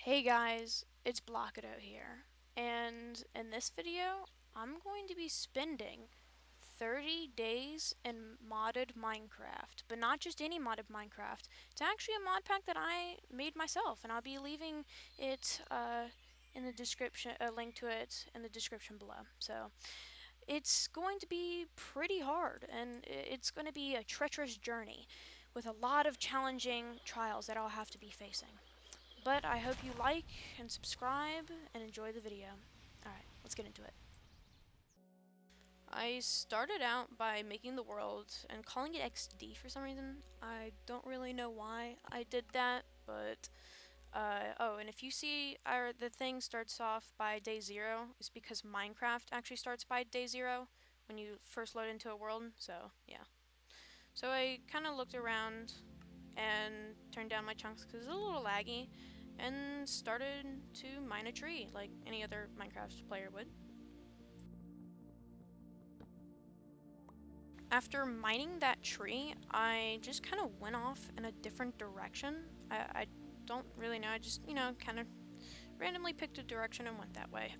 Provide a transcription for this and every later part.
Hey guys, it's Blockadow here, and in this video, I'm going to be spending 30 days in modded Minecraft, but not just any modded Minecraft. It's actually a mod pack that I made myself, and I'll be leaving it in the description, a link to it in the description below. So it's going to be pretty hard, and it's going to be a treacherous journey with a lot of challenging trials that I'll have to be facing. But I hope you like and subscribe and enjoy the video. Alright, let's get into it. I started out by making the world and calling it XD for some reason. I don't really know why I did that, but oh, and if you see the thing starts off by day 0, it's because Minecraft actually starts by day 0 when you first load into a world, so yeah. So I kind of looked around and turned down my chunks because it's a little laggy, and started to mine a tree like any other Minecraft player would. After mining that tree, I just kind of went off in a different direction. I don't really know, I just, kind of randomly picked a direction and went that way.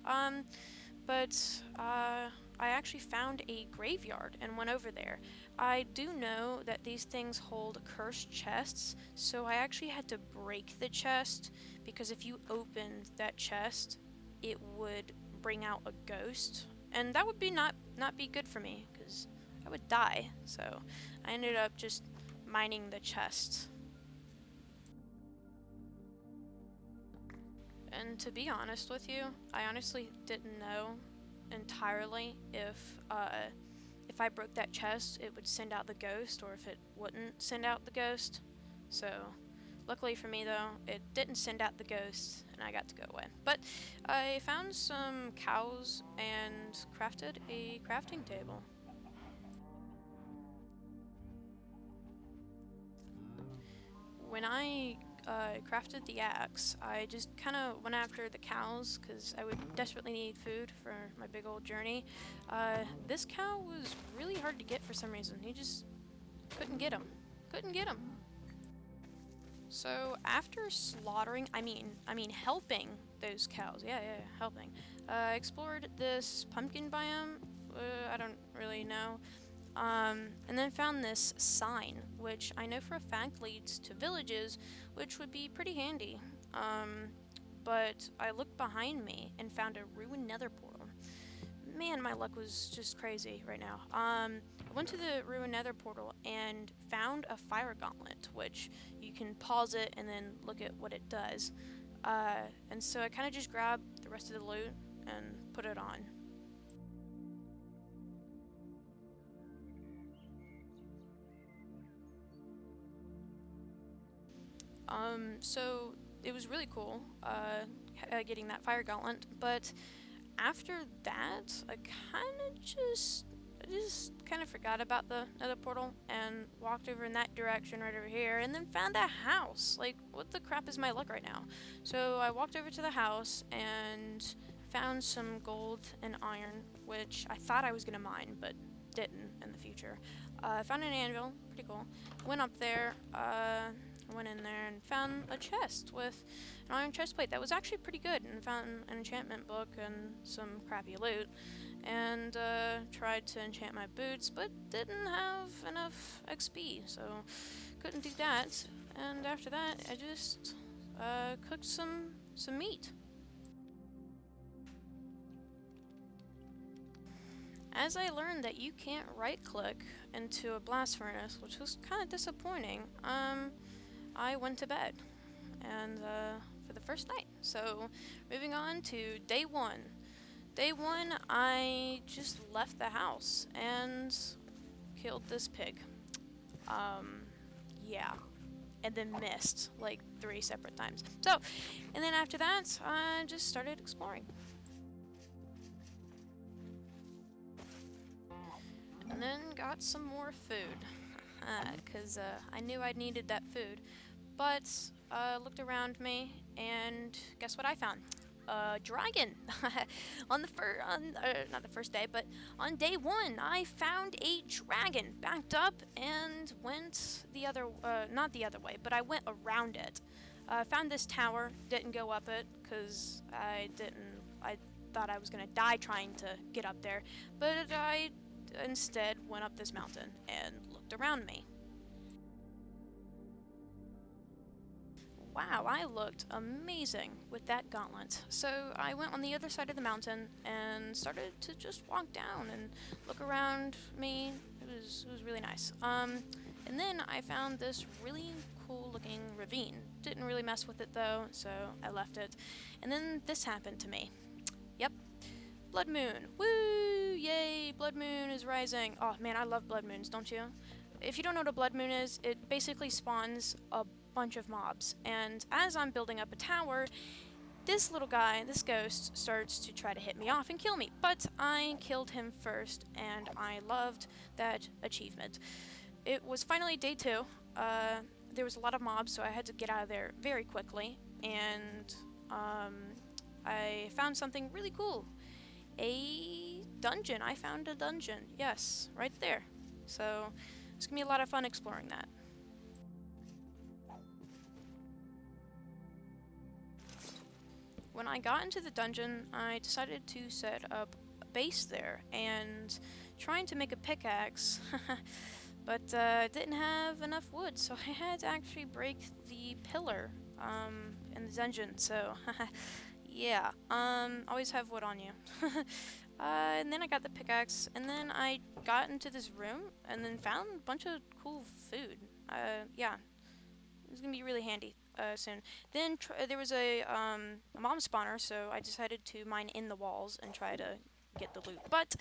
But I actually found a graveyard and went over there. I do know that these things hold cursed chests, so I actually had to break the chest, because if you opened that chest, it would bring out a ghost, and that would be not be good for me, because I would die. So I ended up just mining the chest. And to be honest with you, I honestly didn't know entirely if I broke that chest, it would send out the ghost, or if it wouldn't send out the ghost. So, luckily for me though, it didn't send out the ghost, and I got to go away. But I found some cows and crafted a crafting table. When I crafted the axe, I just kind of went after the cows because I would desperately need food for my big old journey. This cow was really hard to get for some reason. You just couldn't get him. Couldn't get him. So after slaughtering, I mean helping those cows. Yeah, helping. I explored this pumpkin biome. I don't really know. And then found this sign, which I know for a fact leads to villages, which would be pretty handy. But I looked behind me and found a ruined nether portal. Man, my luck was just crazy right now. I went to the ruined nether portal and found a fire gauntlet, which you can pause it and then look at what it does. And so I kind of just grabbed the rest of the loot and put it on. So it was really cool getting that fire gauntlet, but after that, I just kind of forgot about the nether portal and walked over in that direction right over here, and then found that house. Like, what the crap is my luck right now? So I walked over to the house and found some gold and iron, which I thought I was gonna mine, but didn't in the future. I found an anvil, pretty cool. Went up there, went in there and found a chest with an iron chest plate that was actually pretty good, and found an enchantment book and some crappy loot, and tried to enchant my boots, but didn't have enough XP, so couldn't do that. And after that, I just cooked some meat. As I learned that you can't right-click into a blast furnace, which was kind of disappointing, I went to bed, and for the first night. So, moving on to day 1. Day 1, I just left the house and killed this pig. Yeah. And then missed, like, 3 separate times. So, and then after that, I just started exploring. And then got some more food, because I knew I needed that food. But looked around me, and guess what I found? A dragon. On the not the first day, but on day 1, I found a dragon. Backed up and went the other, not the other way, but I went around it. Found this tower, didn't go up it because I thought I was gonna die trying to get up there, but I instead went up this mountain and looked around me. Wow, I looked amazing with that gauntlet. So I went on the other side of the mountain and started to just walk down and look around me. It was really nice. And then I found this really cool looking ravine. Didn't really mess with it though, so I left it. And then this happened to me. Yep, blood moon. Woo! Yay! Blood moon is rising. Oh man, I love blood moons, don't you? If you don't know what a blood moon is, it basically spawns a bunch of mobs. And as I'm building up a tower, this little guy, this ghost, starts to try to hit me off and kill me. But I killed him first, and I loved that achievement. It was finally day 2. There was a lot of mobs, so I had to get out of there very quickly. And I found something really cool. A dungeon. I found a dungeon. Yes, right there. So it's gonna be a lot of fun exploring that. When I got into the dungeon, I decided to set up a base there and trying to make a pickaxe, but didn't have enough wood, so I had to actually break the pillar in the dungeon. So yeah, always have wood on you. And then I got the pickaxe, and then I got into this room, and then found a bunch of cool food. Yeah, it's gonna be really handy soon. Then there was a mom spawner, so I decided to mine in the walls and try to get the loot. But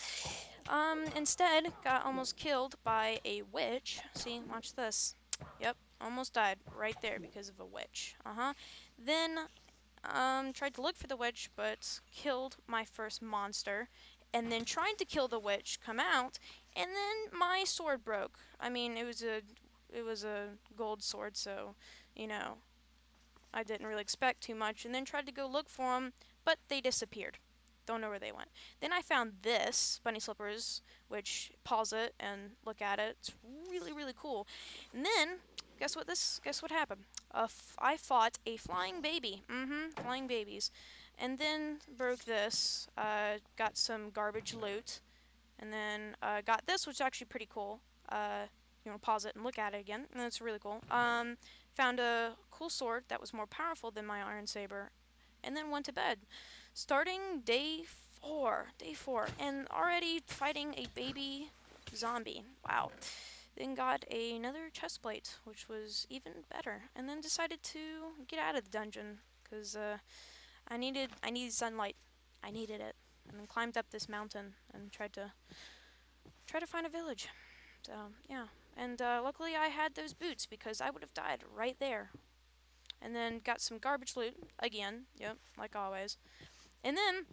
instead, got almost killed by a witch. See, watch this. Yep, almost died right there because of a witch. Then tried to look for the witch, but killed my first monster, and then tried to kill the witch, come out, and then my sword broke. I mean, it was a gold sword, so you know I didn't really expect too much, and then tried to go look for them, but they disappeared. Don't know where they went. Then I found this bunny slippers, which pause it and look at it. It's really really cool. And then guess what happened? I fought a flying baby. Flying babies. And then broke this. Got some garbage loot, and then got this, which is actually pretty cool. Pause it and look at it again, and it's really cool. Found a cool sword that was more powerful than my iron saber, and then went to bed. Starting day 4, and already fighting a baby zombie. Wow. Then got another chest plate, which was even better, and then decided to get out of the dungeon because I needed sunlight. I needed it, and then climbed up this mountain and tried to find a village. So yeah, and luckily I had those boots because I would have died right there. And then got some garbage loot again. Yep, like always. And then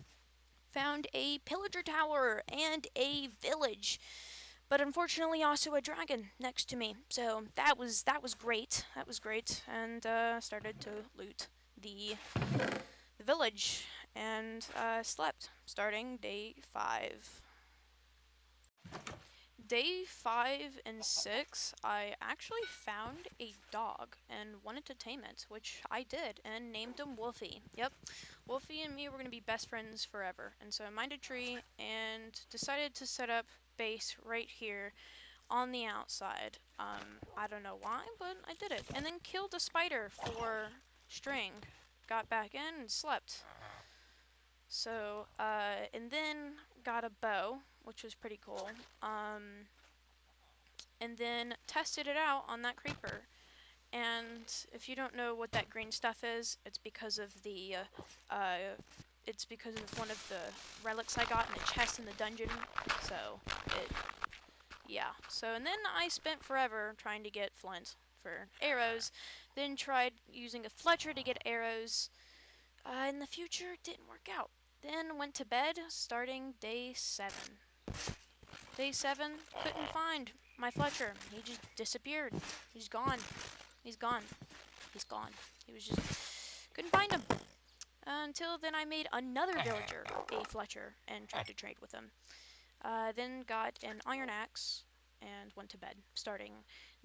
found a pillager tower and a village, but unfortunately also a dragon next to me. So that was great. That was great, and started to loot the village and slept. Starting day 5. Day 5 and 6, I actually found a dog and wanted to tame it, which I did, and named him Wolfie. Yep, Wolfie and me were going to be best friends forever. And so I mined a tree and decided to set up base right here on the outside. I don't know why, but I did it. And then killed a spider for string. Got back in and slept. So, and then got a bow, which was pretty cool. And then tested it out on that creeper. And if you don't know what that green stuff is, it's because of one of the relics I got in a chest in the dungeon. So, yeah. So, and then I spent forever trying to get flint for arrows. Then tried using a Fletcher to get arrows. In the future, it didn't work out. Then went to bed, starting day 7. Day 7, couldn't find my Fletcher. He just disappeared. He's gone. He's gone. He's gone. He was just... couldn't find him. Until then I made another villager a Fletcher and tried to trade with him. Then got an iron axe and went to bed, starting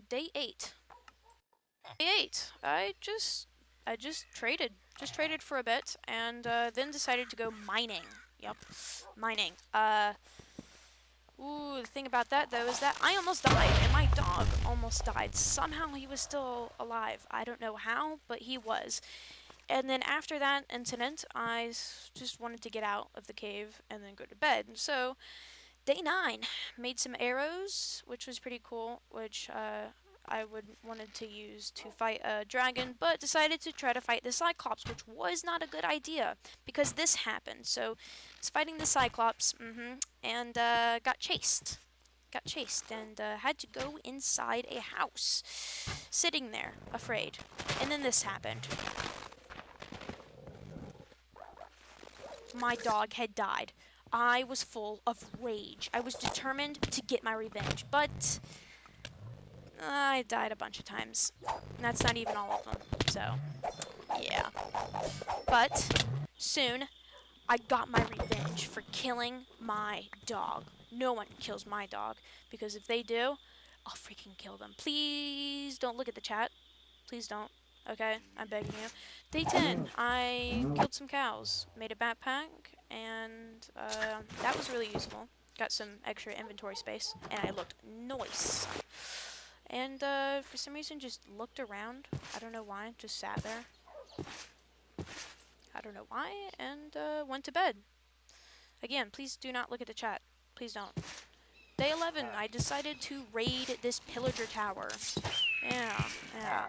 day 8. Day 8, I just I just traded for a bit, and then decided to go mining. Yep, mining. Ooh, the thing about that though is that I almost died, and my dog almost died. Somehow he was still alive. I don't know how, but he was. And then after that incident, just wanted to get out of the cave and then go to bed. So day 9, made some arrows, which was pretty cool, which I wanted to use to fight a dragon, but decided to try to fight the Cyclops, which was not a good idea because this happened. So I was fighting the Cyclops, and got chased. Got chased and had to go inside a house, sitting there, afraid. And then this happened. My dog had died. I was full of rage. I was determined to get my revenge, but I died a bunch of times. And that's not even all of them, so yeah. But soon, I got my revenge for killing my dog. No one kills my dog, because if they do, I'll freaking kill them. Please don't look at the chat. Please don't. Okay, I'm begging you. Day 10, I killed some cows, made a backpack, and that was really useful. Got some extra inventory space, and I looked nice. And for some reason just looked around. I don't know why, just sat there. I don't know why, and went to bed. Again, please do not look at the chat. Please don't. Day 11, I decided to raid this pillager tower. Yeah,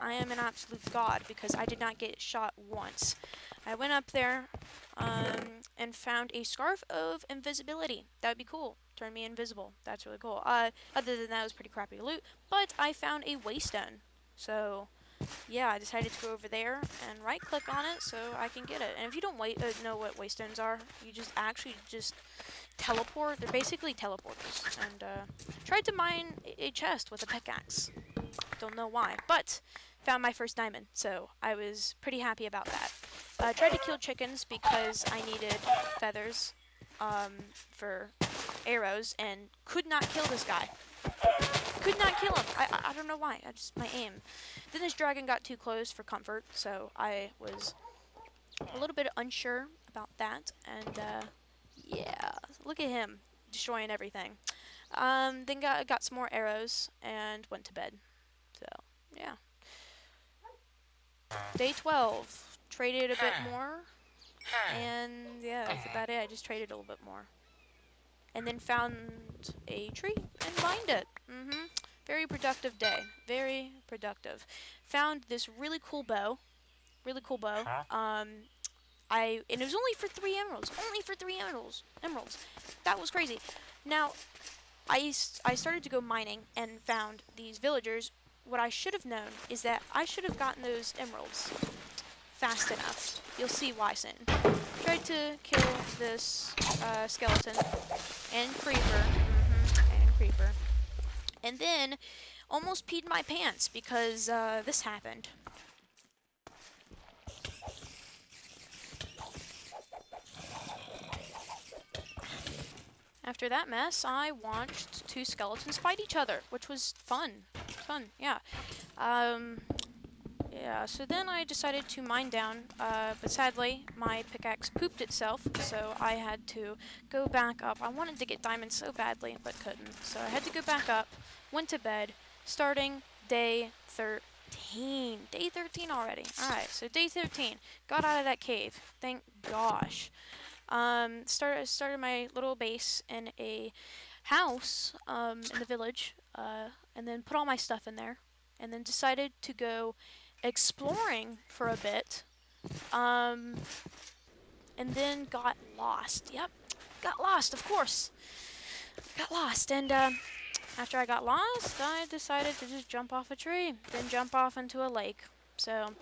I am an absolute god because I did not get shot once. I went up there and found a scarf of invisibility. That would be cool. Turn me invisible. That's really cool. Other than that, it was pretty crappy loot. But I found a waystone. So, yeah, I decided to go over there and right-click on it so I can get it. And if you don't know what waystones are, you just teleport. They're basically teleporters. And tried to mine a chest with a pickaxe. Don't know why, but found my first diamond, so I was pretty happy about that. Tried to kill chickens because I needed feathers for arrows, and could not kill this guy. Could not kill him. I don't know why. My aim. Then this dragon got too close for comfort, so I was a little bit unsure about that. And yeah, look at him destroying everything. Then got some more arrows and went to bed. So, yeah. Day 12, traded a bit more, and yeah, that's about it. I just traded a little bit more. And then found a tree and mined it. Very productive day. Very productive. Found this really cool bow. Really cool bow. And it was only for 3 emeralds. Only for 3 emeralds. That was crazy. Now, I started to go mining and found these villagers. What I should have known is that I should have gotten those emeralds fast enough. You'll see why soon. Tried to kill this skeleton and creeper. And creeper. And then almost peed my pants because this happened. After that mess, I watched 2 skeletons fight each other, which was fun. Yeah. Yeah, so then I decided to mine down, but sadly, my pickaxe pooped itself, so I had to go back up. I wanted to get diamonds so badly, but couldn't. So I had to go back up, went to bed, starting day 13. Day 13 already. Alright, so day 13. Got out of that cave. Thank gosh. Started my little base in a house in the village, and then put all my stuff in there, and then decided to go exploring for a bit, and then got lost. Yep, got lost, of course. Got lost, and after I got lost, I decided to just jump off a tree, then jump off into a lake. So,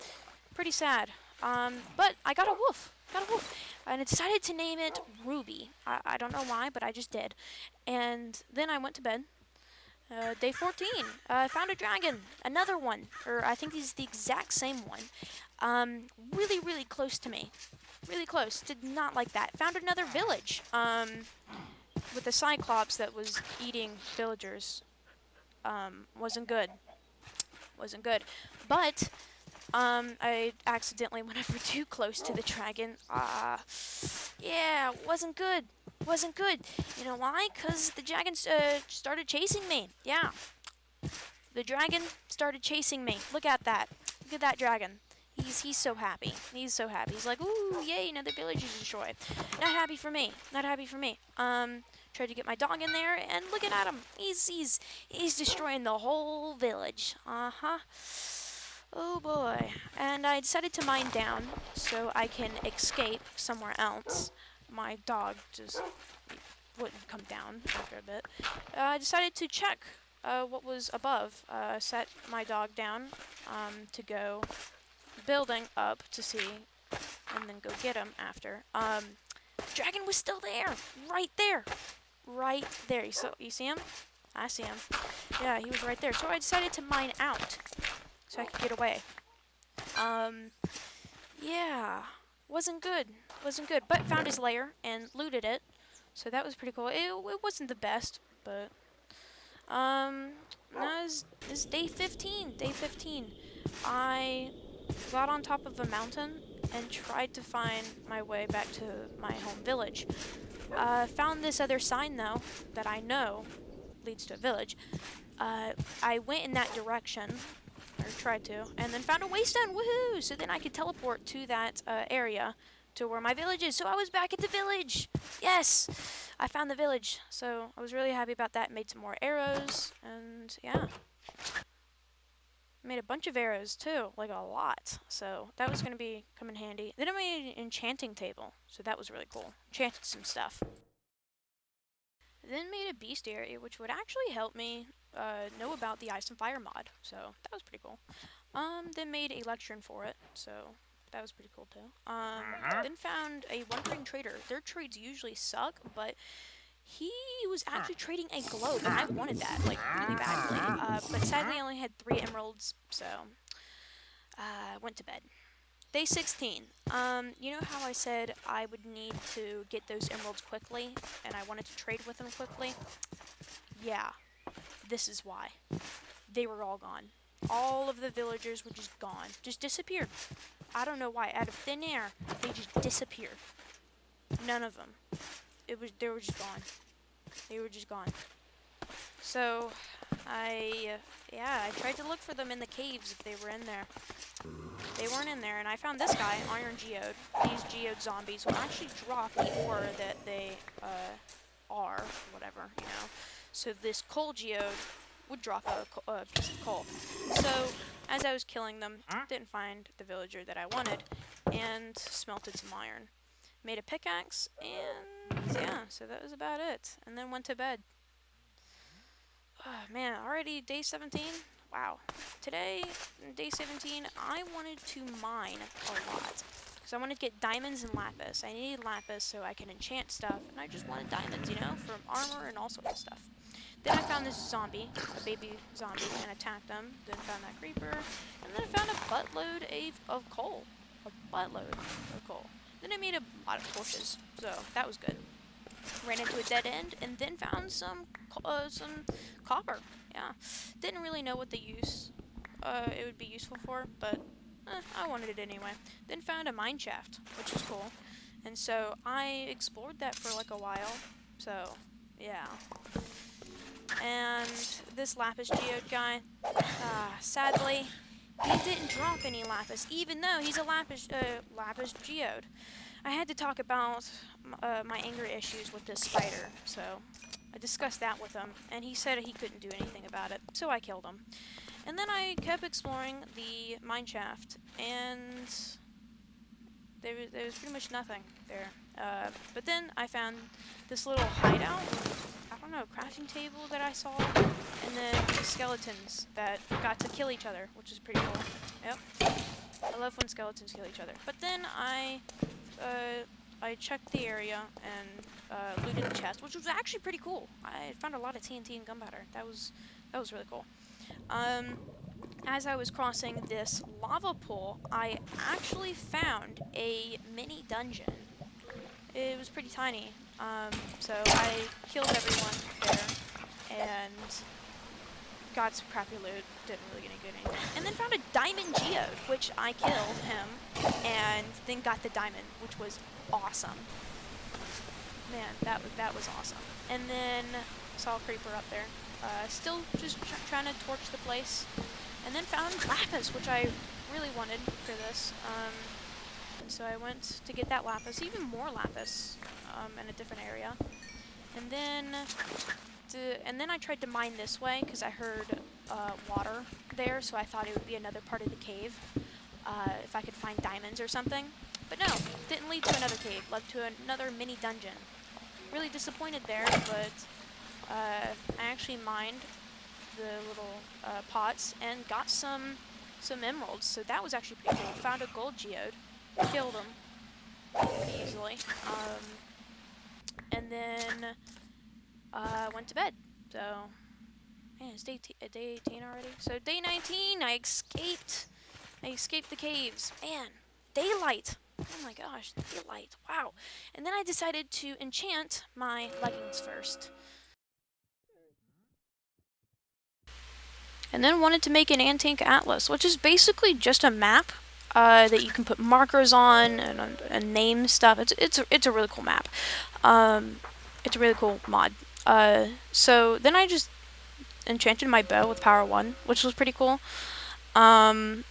pretty sad. But I got a wolf. And I decided to name it Ruby. I don't know why, but I just did. And then I went to bed. Day 14, I found a dragon. Another one. Or I think he's the exact same one. Really, really close to me. Really close. Did not like that. Found another village. With a Cyclops that was eating villagers. Wasn't good. But I accidentally went over too close to the dragon. Yeah, wasn't good. Wasn't good. You know why? Because the dragon started chasing me. Yeah, the dragon started chasing me. Look at that. Look at that dragon. He's so happy. He's so happy. He's like, ooh, yay, another village is destroyed. Not happy for me. Not happy for me. Tried to get my dog in there, and looking at him. He's destroying the whole village. Uh-huh. Oh boy. And I decided to mine down so I can escape somewhere else. My dog just wouldn't come down after a bit. I decided to check what was above. Set my dog down to go building up to see, and then go get him after. Dragon was still there, right there, right there. You see him? I see him. Yeah, he was right there. So I decided to mine out so I could get away. Yeah, wasn't good, but found his lair and looted it. So that was pretty cool. It wasn't the best, but now is day 15. Day 15. I got on top of a mountain and tried to find my way back to my home village. Found this other sign, though, that I know leads to a village. I went in that direction, or tried to, and then found a waystone, woohoo! So then I could teleport to that area to where my village is. So I was back at the village! Yes! I found the village, so I was really happy about that. Made some more arrows, and yeah. Made a bunch of arrows too, like a lot. So that was gonna come in handy. Then I made an enchanting table, so that was really cool. Enchanted some stuff. Then made a bestiary, which would actually help me know about the Ice and Fire mod. So that was pretty cool. Then made a lectern for it, so that was pretty cool too. Then found a one-ring trader. Their trades usually suck, but he was actually trading a globe, and I wanted that, like, really badly. But sadly, I only had 3 emeralds, so went to bed. Day 16. You know how I said I would need to get those emeralds quickly, and I wanted to trade with them quickly? Yeah, this is why. They were all gone. All of the villagers were just gone. Just disappeared. I don't know why. Out of thin air, they just disappeared. None of them. They were just gone. They were just gone. So, I tried to look for them in the caves if they were in there. They weren't in there, and I found this guy, Iron Geode. These geode zombies will actually drop the ore that they are, whatever, you know. So this coal geode would drop a piece of coal. So, as I was killing them, didn't find the villager that I wanted, and smelted some iron. Made a pickaxe, and yeah, so that was about it. And then went to bed. Oh, man, already day 17? Wow. Today, day 17, I wanted to mine a lot. Because I wanted to get diamonds and lapis. I needed lapis so I can enchant stuff, and I just wanted diamonds, you know, for armor and all sorts of stuff. Then I found this zombie, a baby zombie, and attacked him. Then found that creeper, and then I found a buttload of coal. A buttload of coal. Then I made a lot of torches, so that was good. Ran into a dead end, and then found some copper. Yeah, didn't really know what the use it would be useful for, but I wanted it anyway. Then found a mine shaft, which is cool, and so I explored that for like a while. So yeah. And this lapis geode guy, sadly, he didn't drop any lapis, even though he's a lapis geode. I had to talk about my anger issues with this spider, so I discussed that with him, and he said he couldn't do anything about it, so I killed him. And then I kept exploring the mine shaft, and there was pretty much nothing there. But then I found this little hideout, I don't know, crafting table that I saw, and then skeletons that got to kill each other, which is pretty cool. Yep. I love when skeletons kill each other. But then I checked the area and looted the chest, which was actually pretty cool. I found a lot of TNT and gunpowder. That was really cool. As I was crossing this lava pool, I actually found a mini dungeon. It was pretty tiny, so I killed everyone there and got some crappy loot. didn't really get any good anything. And then found a diamond geode, which I killed him, and then got the diamond, which was awesome. Man, that was awesome. And then saw a creeper up there. Still just trying to torch the place. And then found lapis, which I really wanted for this. And so I went to get that lapis, even more lapis, in a different area. And then I tried to mine this way because I heard water there, so I thought it would be another part of the cave if I could find diamonds or something. But no, didn't lead to another cave, led to another mini dungeon. Really disappointed there, but I actually mined the little pots and got some emeralds, so that was actually pretty cool. Found a gold geode, killed him pretty easily, and then went to bed. So, man, it's day 18 already. So day 19, I escaped the caves. Man, daylight. Oh my gosh, daylight. Wow. And then I decided to enchant my leggings first. And then wanted to make an antique atlas, which is basically just a map that you can put markers on and name stuff. It's a really cool map. It's a really cool mod. So then I just enchanted my bow with power 1, which was pretty cool. And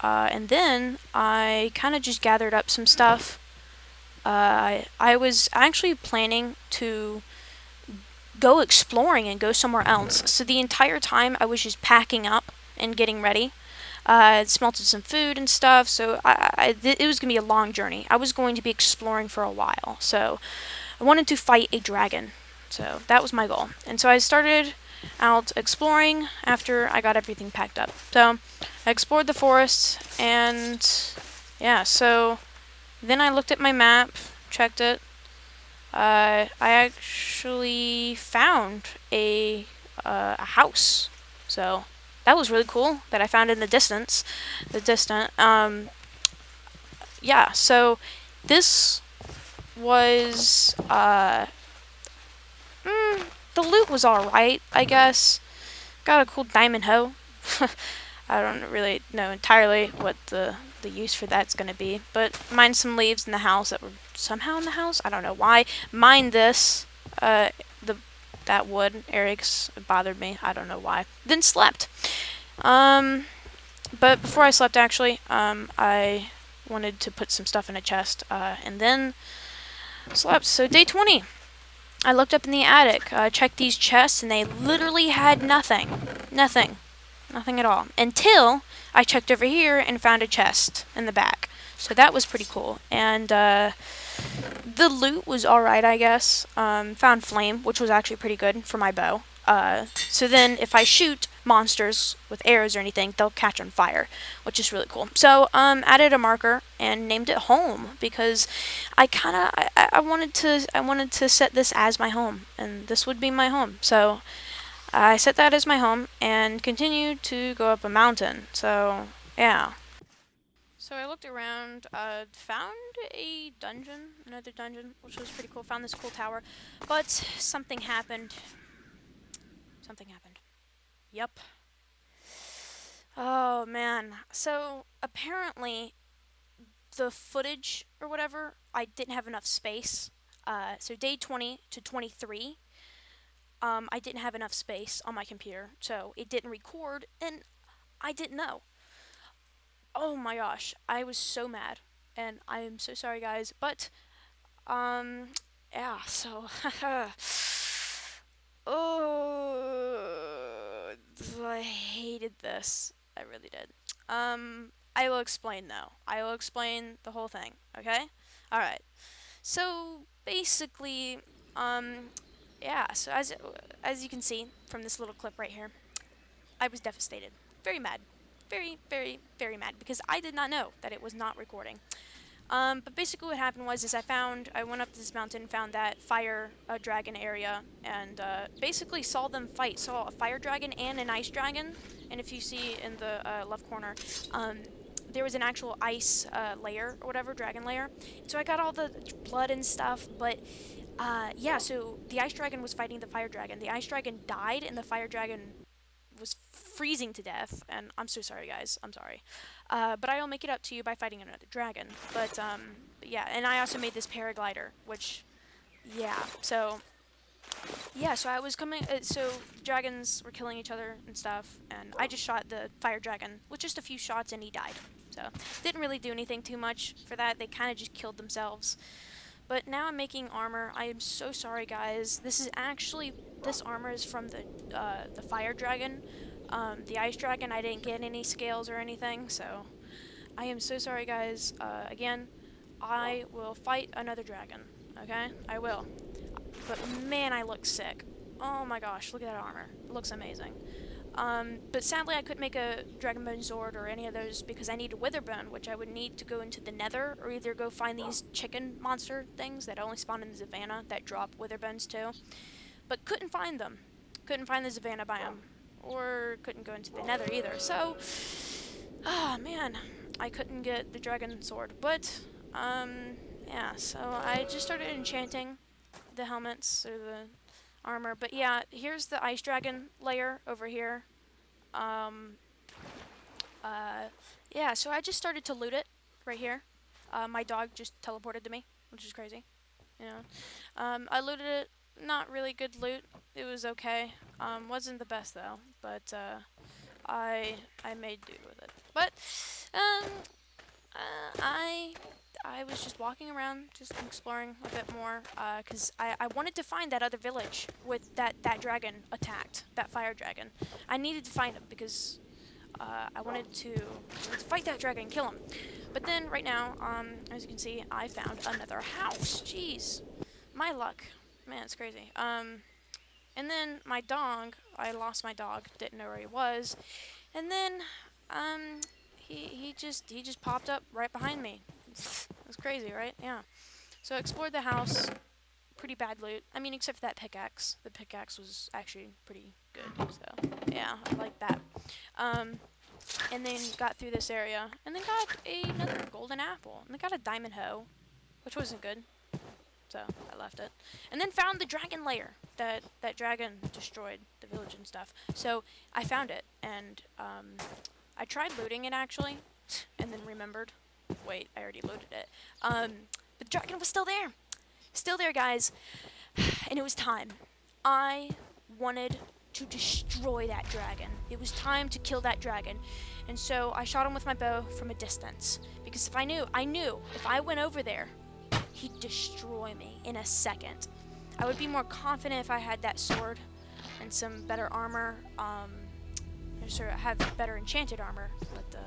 then I kind of just gathered up some stuff. I was actually planning to go exploring and go somewhere else. So the entire time I was just packing up and getting ready. I smelted some food and stuff, so it was going to be a long journey. I was going to be exploring for a while, so I wanted to fight a dragon. So that was my goal. And so I started out exploring after I got everything packed up. So I explored the forest, and yeah, so then I looked at my map, checked it. I actually found a house. So that was really cool that I found in the distance. Yeah, so this was, the loot was alright, I guess. Got a cool diamond hoe. I don't really know entirely what the use for that's going to be, but mined some leaves in the house that were somehow in the house. I don't know why. Mined this, that wood. Eric's bothered me. I don't know why. Then slept. But before I slept, actually, I wanted to put some stuff in a chest, and then slept. So day 20. I looked up in the attic, checked these chests, and they literally had nothing. Nothing. Nothing at all. Until I checked over here and found a chest in the back. So that was pretty cool. And the loot was alright, I guess. Found flame, which was actually pretty good for my bow. So then if I shoot monsters with arrows or anything, they'll catch on fire, which is really cool. So added a marker and named it home because I wanted to set this as my home, and this would be my home. So I set that as my home and continued to go up a mountain. So yeah. So I looked around, found a dungeon, another dungeon, which was pretty cool. Found this cool tower, but something happened. Something happened. Yup. Oh man. So apparently the footage or whatever, I didn't have enough space. So day 20 to 23, I didn't have enough space on my computer, so it didn't record, and I didn't know. Oh my gosh, I was so mad, and I am so sorry, guys. But yeah. So oh, I hated this. I really did. I will explain though. I will explain the whole thing. Okay. All right. So basically, yeah. So as you can see from this little clip right here, I was devastated, very mad, very, very, very mad because I did not know that it was not recording. But basically what happened was I went up this mountain, found that fire dragon area, and basically saw them fight. Saw a fire dragon and an ice dragon, and if you see in the left corner, there was an actual ice layer or whatever, dragon layer. So I got all the blood and stuff, but yeah, so the ice dragon was fighting the fire dragon. The ice dragon died, and the fire dragon was freezing to death, and I'm so sorry, guys. I'm sorry. But I'll make it up to you by fighting another dragon. But yeah, and I also made this paraglider, which, yeah. So yeah, so I was coming. So dragons were killing each other and stuff, and I just shot the fire dragon with just a few shots, and he died. So didn't really do anything too much for that. They kind of just killed themselves. But now I'm making armor. I am so sorry, guys. This armor is from the fire dragon, the ice dragon. I didn't get any scales or anything, so I am so sorry, guys. Again, I will fight another dragon. Okay, I will. But man, I look sick. Oh my gosh, look at that armor. It looks amazing. But sadly, I couldn't make a Dragonbone sword or any of those because I need a Witherbone, which I would need to go into the Nether or either go find these chicken monster things that only spawn in the Savannah that drop Witherbones too. But couldn't find them. Couldn't find the Savannah biome. Or couldn't go into the Nether either. So, man, I couldn't get the Dragon sword. But, yeah, so I just started enchanting the helmets or the armor. But yeah, here's the ice dragon layer over here. Um, yeah, so I just started to loot it right here. My dog just teleported to me, which is crazy. You know, I looted it. Not really good loot. It was okay. Wasn't the best though, but I made do with it. But um, I was just walking around, just exploring a bit more, because I wanted to find that other village with that dragon attacked, that fire dragon. I needed to find him because I wanted to fight that dragon and kill him. But then, right now, as you can see, I found another house. Jeez. My luck. Man, it's crazy. And then my dog, I lost my dog, didn't know where he was. And then, he just popped up right behind me. It was crazy, right? Yeah. So I explored the house. Pretty bad loot. I mean, except for that pickaxe. The pickaxe was actually pretty good. So yeah, I like that. And then got through this area, and then got another golden apple, and then got a diamond hoe, which wasn't good. So I left it, and then found the dragon lair that dragon destroyed the village and stuff. So I found it, and I tried looting it actually, and then remembered. Wait, I already looted it. But the dragon was still there, guys, and it was time. I wanted to destroy that dragon. It was time to kill that dragon, and so I shot him with my bow from a distance because I knew if I went over there, he'd destroy me in a second. I would be more confident if I had that sword and some better armor. Sort of have better enchanted armor, but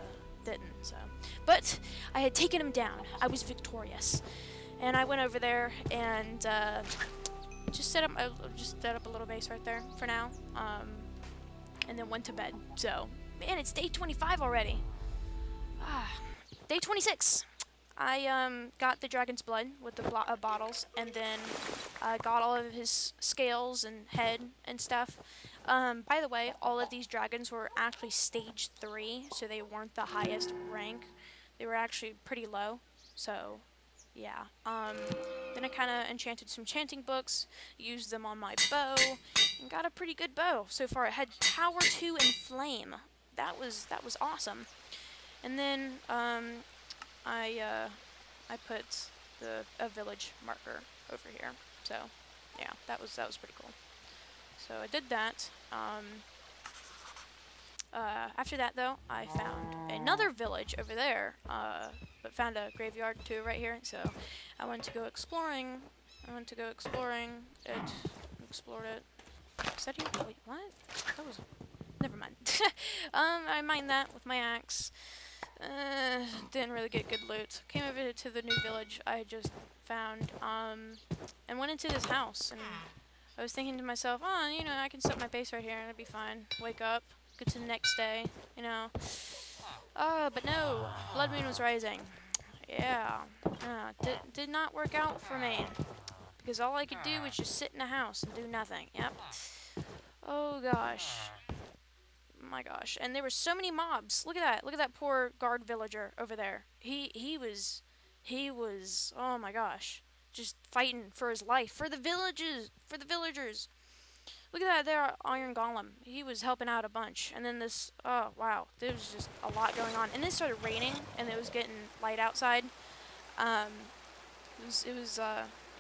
didn't. So, but I had taken him down. I was victorious, and I went over there and just set up a little base right there for now. And then went to bed. So, man, it's day 25 already. Day 26. I got the dragon's blood with the bottles, and then got all of his scales and head and stuff. By the way, all of these dragons were actually stage 3, so they weren't the highest rank. They were actually pretty low, so yeah. Then I kind of enchanted some enchanting books, used them on my bow, and got a pretty good bow so far. It had power 2 and flame. That was awesome. And then I put a village marker over here. So yeah, that was pretty cool. So I did that. After that, though, I found another village over there, but found a graveyard too right here. So I went to go exploring. Explored it. Is that even? Wait, what? That was. Never mind. I mined that with my axe. Didn't really get good loot. Came over to the new village I just found, and went into this house, and I was thinking to myself, oh, you know, I can set my base right here and it'd be fine. Wake up, get to the next day, you know. But no, blood moon was rising. Yeah, did not work out for me, because all I could do was just sit in a house and do nothing. Yep. Oh gosh. My gosh, and there were so many mobs. Look at that poor guard villager over there. He was oh my gosh, just fighting for his life, for the villagers. Look at that there, Iron Golem. He was helping out a bunch. And then this, oh wow, there was just a lot going on. And then it started raining, and it was getting light outside. Um,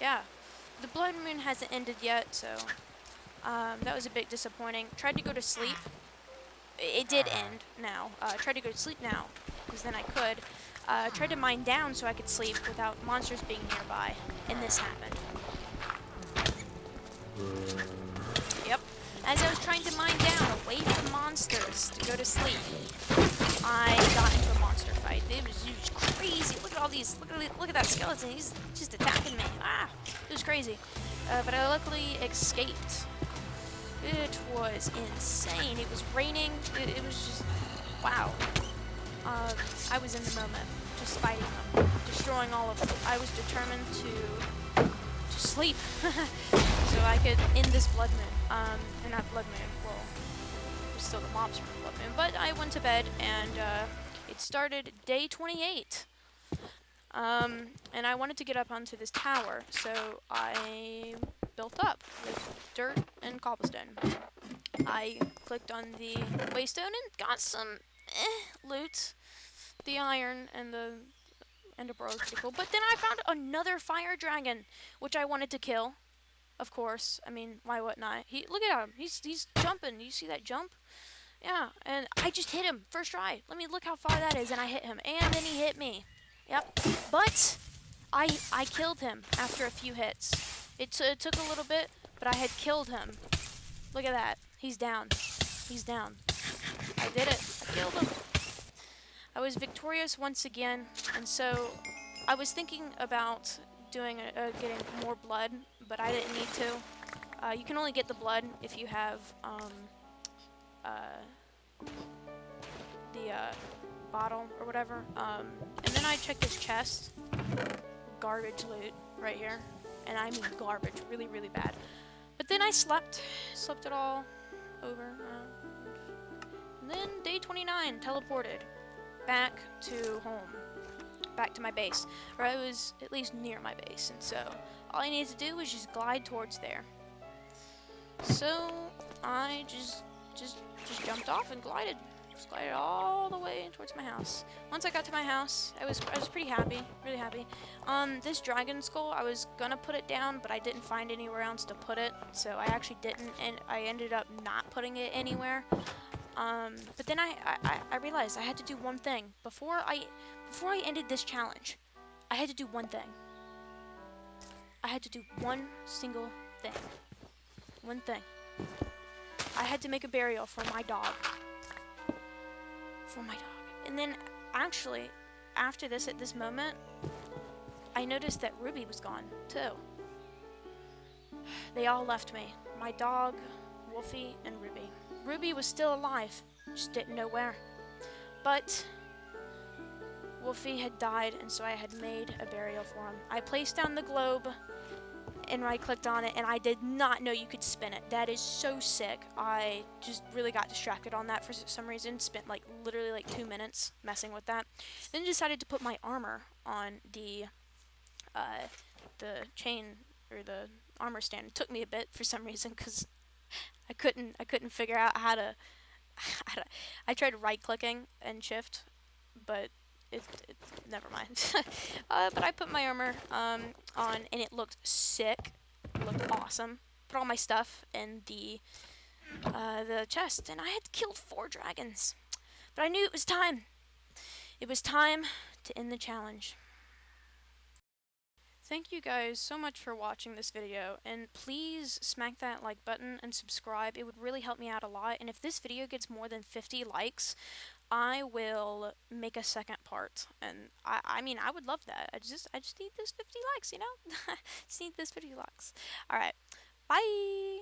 yeah. The blood moon hasn't ended yet, so that was a bit disappointing. Tried to go to sleep. It did end now. Tried to go to sleep now, because then I could. Tried to mine down so I could sleep without monsters being nearby, and this happened. Yep. As I was trying to mine down away from monsters to go to sleep, I got into a monster fight. It was crazy. Look at all these. Look at that skeleton. He's just attacking me. Ah, it was crazy. But I luckily escaped. It was insane. It was raining. It was just wow. I was in the moment, just fighting them, destroying all of them. I was determined to sleep so I could end this blood moon. Or not blood moon. Well, there's still the mobs from the blood moon. But I went to bed, and it started day 28. And I wanted to get up onto this tower, so I built up with dirt and cobblestone. I clicked on the waystone and got some loot. The iron and the ender pearl is pretty cool. But then I found another fire dragon, which I wanted to kill. Of course. I mean, why wouldn't I? Look at him. He's jumping. You see that jump? Yeah, and I just hit him first try. Let me look how far that is, and I hit him, and then he hit me. Yep. But I killed him after a few hits. It took a little bit, but I had killed him. Look at that. He's down. He's down. I did it. I killed him. I was victorious once again, and so I was thinking about doing getting more blood, but I didn't need to. You can only get the blood if you have the bottle or whatever. And then I checked this chest. Garbage loot right here. And I mean garbage. Really, really bad. But then I slept it all over. And then day 29, teleported back to home. Back to my base. Or I was at least near my base. And so all I needed to do was just glide towards there. So I just jumped off and glided. Just glided all the way towards my house. Once I got to my house, I was pretty happy, really happy. This dragon skull, I was gonna put it down, but I didn't find anywhere else to put it, so I actually didn't, and I ended up not putting it anywhere. But then I realized I had to do one thing before I ended this challenge. I had to do one thing. I had to do one single thing. One thing. I had to make a burial for my dog. For my dog. And then, actually, after this, at this moment, I noticed that Ruby was gone, too. They all left me. My dog, Wolfie, and Ruby. Ruby was still alive, just didn't know where. But Wolfie had died, and so I had made a burial for him. I placed down the globe and right-clicked on it, and I did not know you could spin it. That is so sick. I just really got distracted on that for some reason. Spent literally 2 minutes messing with that. Then decided to put my armor on the chain or the armor stand. It took me a bit for some reason because I couldn't figure out how to. I tried right-clicking and shift, but it never mind. But I put my armor on, and it looked sick. It looked awesome. Put all my stuff in the chest, and I had killed 4 dragons. But I knew it was time. It was time to end the challenge. Thank you guys so much for watching this video, and please smack that like button and subscribe. It would really help me out a lot, and if this video gets more than 50 likes, I will make a second part, and I mean, I would love that. I just need those 50 likes, you know? Just need those 50 likes. Alright, bye!